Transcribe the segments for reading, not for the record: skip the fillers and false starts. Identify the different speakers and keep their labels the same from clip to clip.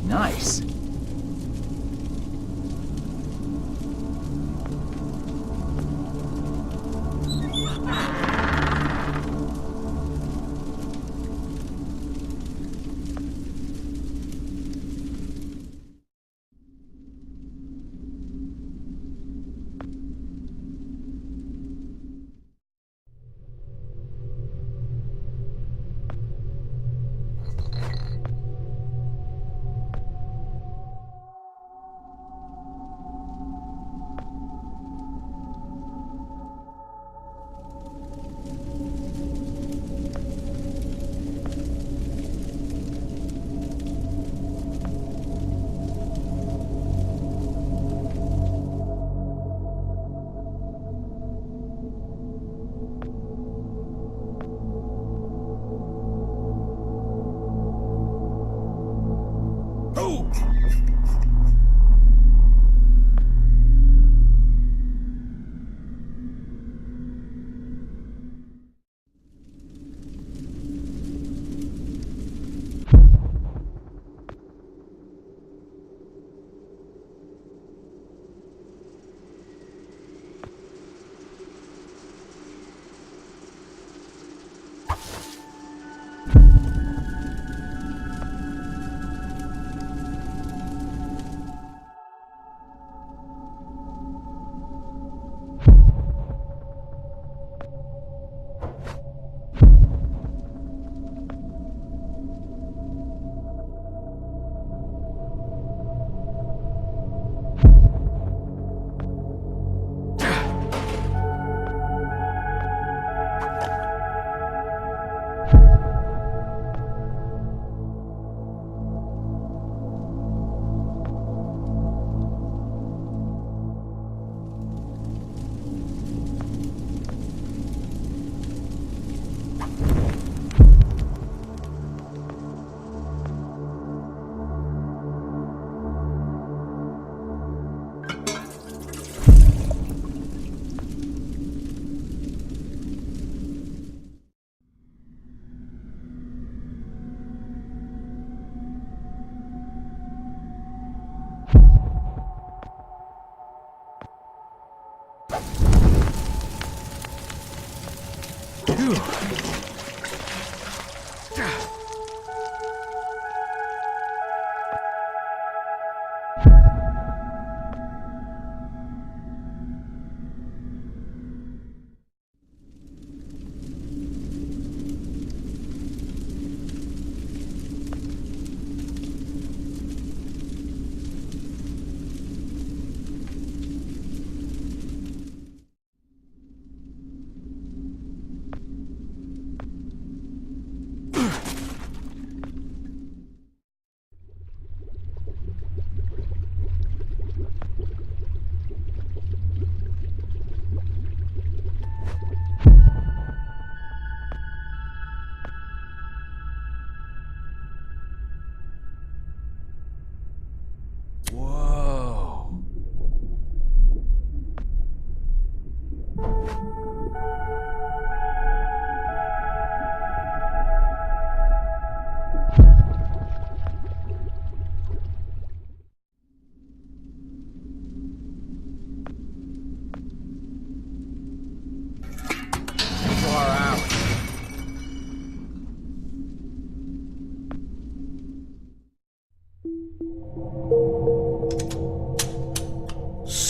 Speaker 1: Nice.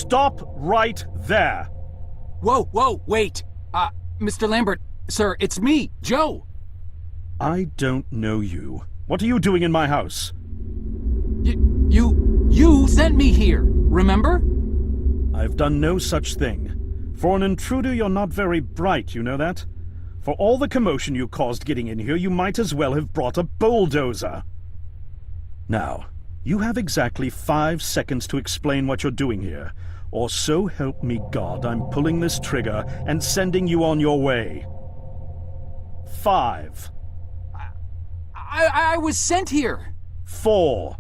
Speaker 2: Stop right there!
Speaker 1: Whoa, wait! Mr. Lambert, sir, it's me, Joe!
Speaker 2: I don't know you. What are you doing in my house?
Speaker 1: You sent me here, remember?
Speaker 2: I've done no such thing. For an intruder, you're not very bright, you know that? For all the commotion you caused getting in here, you might as well have brought a bulldozer. Now, you have exactly 5 seconds to explain what you're doing here, or so help me God, I'm pulling this trigger and sending you on your way. 5.
Speaker 1: I was sent here.
Speaker 2: 4.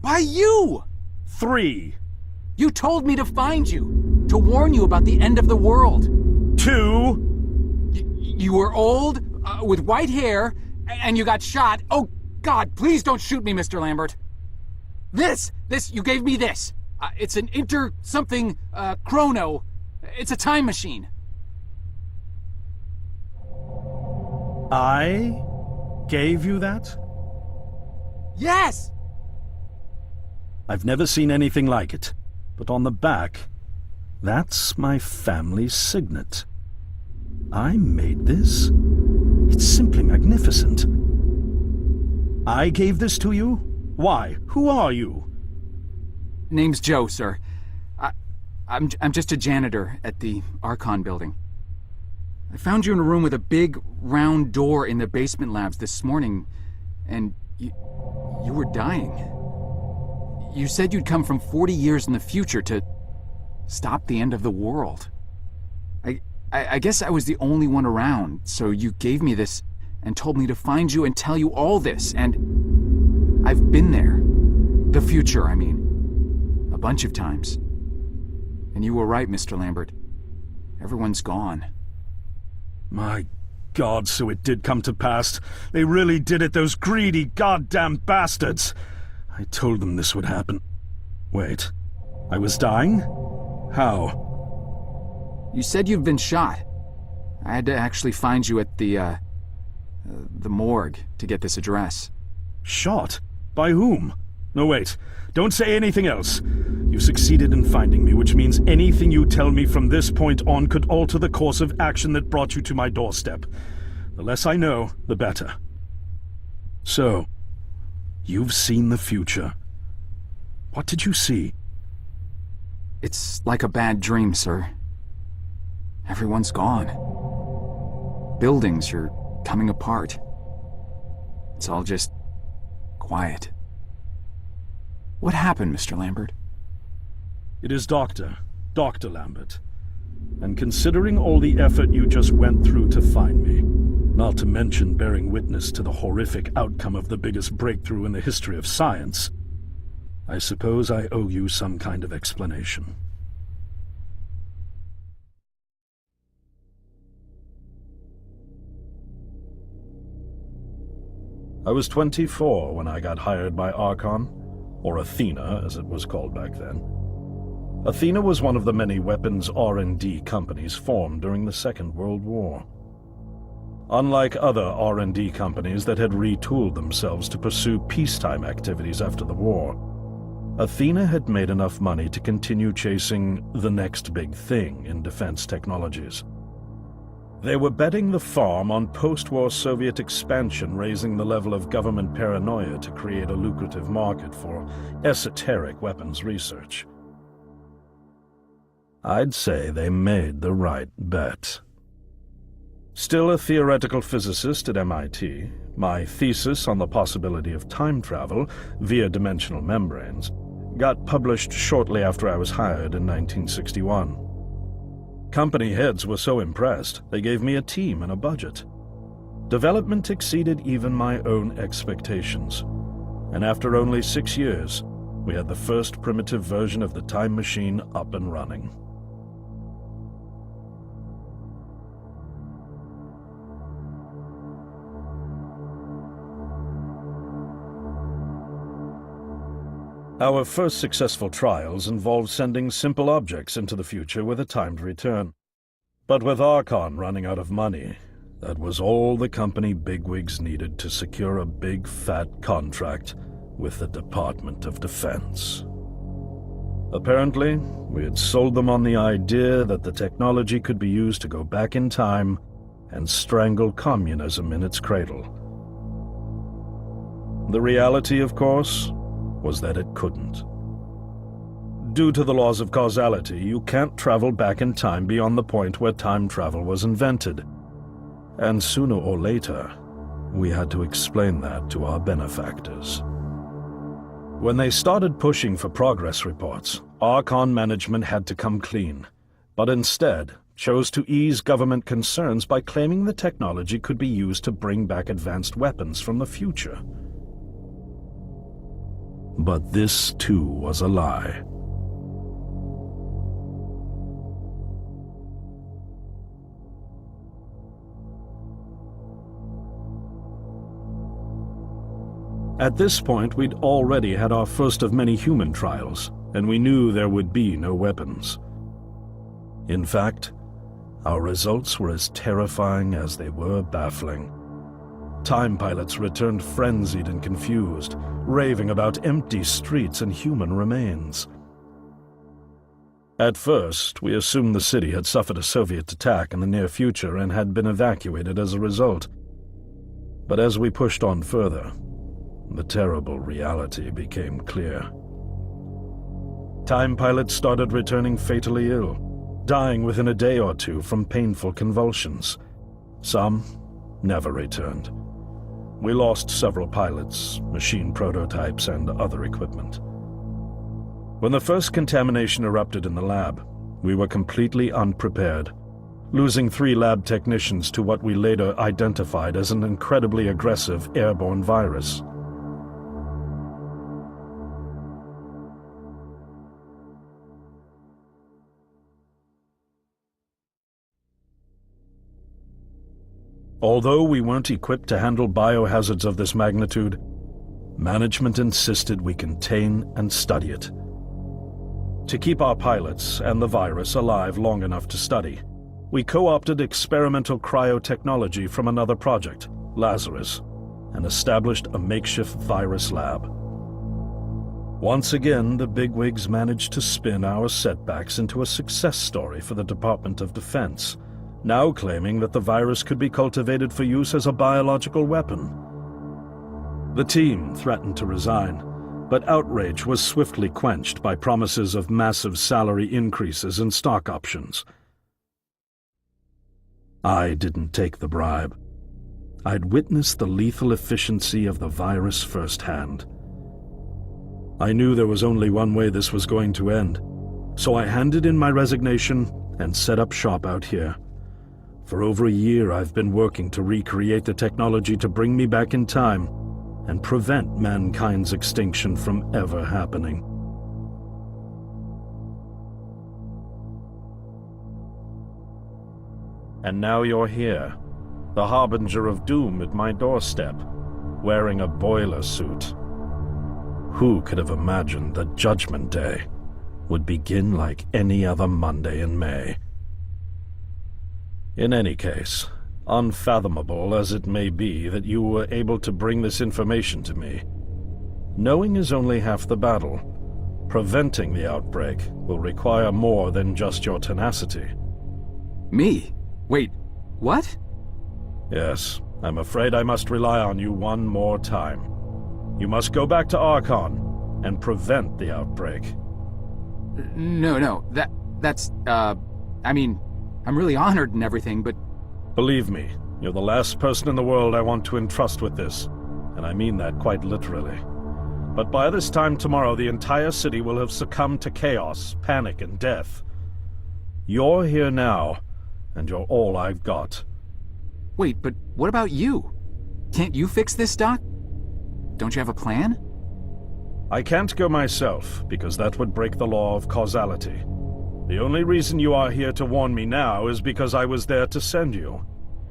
Speaker 1: By you!
Speaker 2: 3.
Speaker 1: You told me to find you, to warn you about the end of the world.
Speaker 2: 2.
Speaker 1: You were old, with white hair, and you got shot. Oh, God, please don't shoot me, Mr. Lambert. You gave me this. It's an chrono. It's a time machine.
Speaker 2: I gave you that?
Speaker 1: Yes!
Speaker 2: I've never seen anything like it, but on the back, that's my family's signet. I made this? It's simply magnificent. I gave this to you? Why? Who are you?
Speaker 1: Name's Joe, sir. I'm just a janitor at the Archon building. I found you in a room with a big, round door in the basement labs this morning, and you were dying. You said you'd come from 40 years in the future to stop the end of the world. I guess I was the only one around, so you gave me this and told me to find you and tell you all this, and I've been there. The future, I mean. A bunch of times. And you were right, Mr. Lambert. Everyone's gone.
Speaker 2: My God, so it did come to pass. They really did it, those greedy goddamn bastards. I told them this would happen. Wait, I was dying? How?
Speaker 1: You said you'd been shot. I had to actually find you at the morgue to get this address.
Speaker 2: Shot? By whom? No, wait. Don't say anything else. You succeeded in finding me, which means anything you tell me from this point on could alter the course of action that brought you to my doorstep. The less I know, the better. So, you've seen the future. What did you see?
Speaker 1: It's like a bad dream, sir. Everyone's gone. Buildings are coming apart. It's all just quiet. What happened, Mr. Lambert?
Speaker 2: It is Dr. Lambert. And considering all the effort you just went through to find me, not to mention bearing witness to the horrific outcome of the biggest breakthrough in the history of science, I suppose I owe you some kind of explanation. I was 24 when I got hired by Archon, or Athena as it was called back then. Athena was one of the many weapons R&D companies formed during the Second World War. Unlike other R&D companies that had retooled themselves to pursue peacetime activities after the war, Athena had made enough money to continue chasing the next big thing in defense technologies. They were betting the farm on post-war Soviet expansion, raising the level of government paranoia to create a lucrative market for esoteric weapons research. I'd say they made the right bet. Still a theoretical physicist at MIT, my thesis on the possibility of time travel via dimensional membranes got published shortly after I was hired in 1961. Company heads were so impressed, they gave me a team and a budget. Development exceeded even my own expectations, and after only 6 years, we had the first primitive version of the time machine up and running. Our first successful trials involved sending simple objects into the future with a timed return. But with Archon running out of money, that was all the company bigwigs needed to secure a big fat contract with the Department of Defense. Apparently, we had sold them on the idea that the technology could be used to go back in time and strangle communism in its cradle. The reality, of course, was that it couldn't. Due to the laws of causality, you can't travel back in time beyond the point where time travel was invented. And sooner or later, we had to explain that to our benefactors. When they started pushing for progress reports, Archon management had to come clean, but instead chose to ease government concerns by claiming the technology could be used to bring back advanced weapons from the future. But this, too, was a lie. At this point, we'd already had our first of many human trials, and we knew there would be no weapons. In fact, our results were as terrifying as they were baffling. Time pilots returned frenzied and confused, raving about empty streets and human remains. At first, we assumed the city had suffered a Soviet attack in the near future and had been evacuated as a result. But as we pushed on further, the terrible reality became clear. Time pilots started returning fatally ill, dying within a day or two from painful convulsions. Some never returned. We lost several pilots, machine prototypes, and other equipment. When the first contamination erupted in the lab, we were completely unprepared, losing 3 lab technicians to what we later identified as an incredibly aggressive airborne virus. Although we weren't equipped to handle biohazards of this magnitude, management insisted we contain and study it. To keep our pilots and the virus alive long enough to study, we co-opted experimental cryotechnology from another project, Lazarus, and established a makeshift virus lab. Once again, the bigwigs managed to spin our setbacks into a success story for the Department of Defense, now claiming that the virus could be cultivated for use as a biological weapon. The team threatened to resign, but outrage was swiftly quenched by promises of massive salary increases and stock options. I didn't take the bribe. I'd witnessed the lethal efficiency of the virus firsthand. I knew there was only one way this was going to end, so I handed in my resignation and set up shop out here. For over a year, I've been working to recreate the technology to bring me back in time and prevent mankind's extinction from ever happening. And now you're here, the harbinger of doom at my doorstep, wearing a boiler suit. Who could have imagined that Judgment Day would begin like any other Monday in May? In any case, unfathomable as it may be that you were able to bring this information to me, knowing is only half the battle. Preventing the outbreak will require more than just your tenacity.
Speaker 1: Me? Wait, what?
Speaker 2: Yes, I'm afraid I must rely on you one more time. You must go back to Archon and prevent the outbreak.
Speaker 1: No, that's, I mean, I'm really honored and everything, but...
Speaker 2: Believe me, you're the last person in the world I want to entrust with this, and I mean that quite literally. But by this time tomorrow, the entire city will have succumbed to chaos, panic, and death. You're here now, and you're all I've got.
Speaker 1: Wait, but what about you? Can't you fix this, Doc? Don't you have a plan?
Speaker 2: I can't go myself, because that would break the law of causality. The only reason you are here to warn me now is because I was there to send you.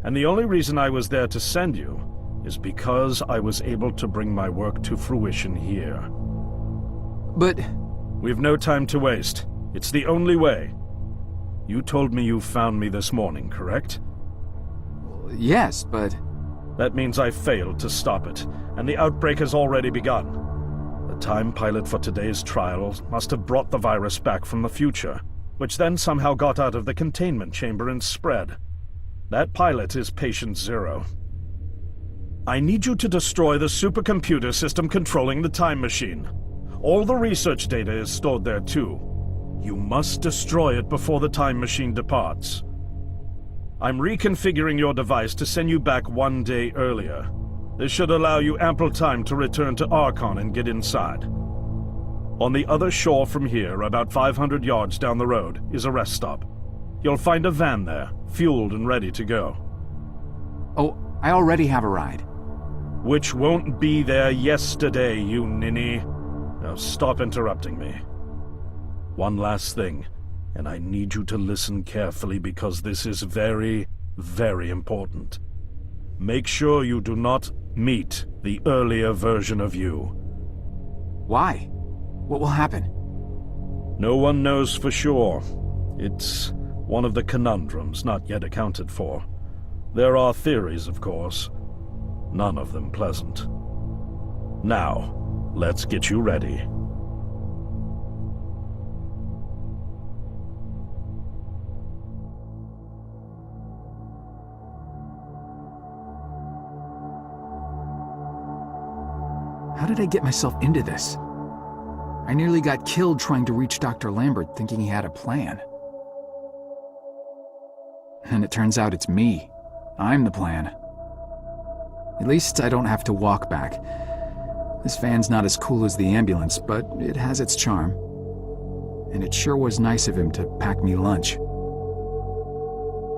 Speaker 2: And the only reason I was there to send you is because I was able to bring my work to fruition here.
Speaker 1: But...
Speaker 2: We've no time to waste. It's the only way. You told me you found me this morning, correct?
Speaker 1: Yes, but...
Speaker 2: That means I failed to stop it, and the outbreak has already begun. The time pilot for today's trial must have brought the virus back from the future, which then somehow got out of the containment chamber and spread. That pilot is Patient Zero. I need you to destroy the supercomputer system controlling the time machine. All the research data is stored there too. You must destroy it before the time machine departs. I'm reconfiguring your device to send you back 1 day earlier. This should allow you ample time to return to Archon and get inside. On the other shore from here, about 500 yards down the road, is a rest stop. You'll find a van there, fueled and ready to go.
Speaker 1: Oh, I already have a ride.
Speaker 2: Which won't be there yesterday, you ninny. Now stop interrupting me. One last thing, and I need you to listen carefully because this is very, very important. Make sure you do not meet The earlier version of you.
Speaker 1: Why? What will happen?
Speaker 2: No one knows for sure. It's one of the conundrums not yet accounted for. There are theories, of course. None of them pleasant. Now, let's get you ready.
Speaker 1: How did I get myself into this? I nearly got killed trying to reach Dr. Lambert thinking he had a plan. And it turns out it's me. I'm the plan. At least I don't have to walk back. This van's not as cool as the ambulance, but it has its charm. And it sure was nice of him to pack me lunch.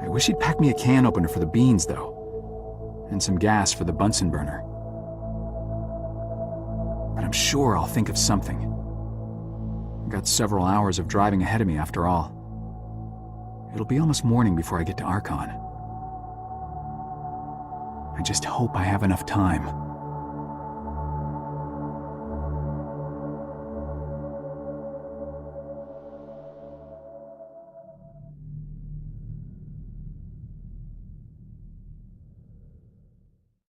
Speaker 1: I wish he'd pack me a can opener for the beans, though. And some gas for the Bunsen burner. But I'm sure I'll think of something. I've got several hours of driving ahead of me after all. It'll be almost morning before I get to Archon. I just hope I have enough time.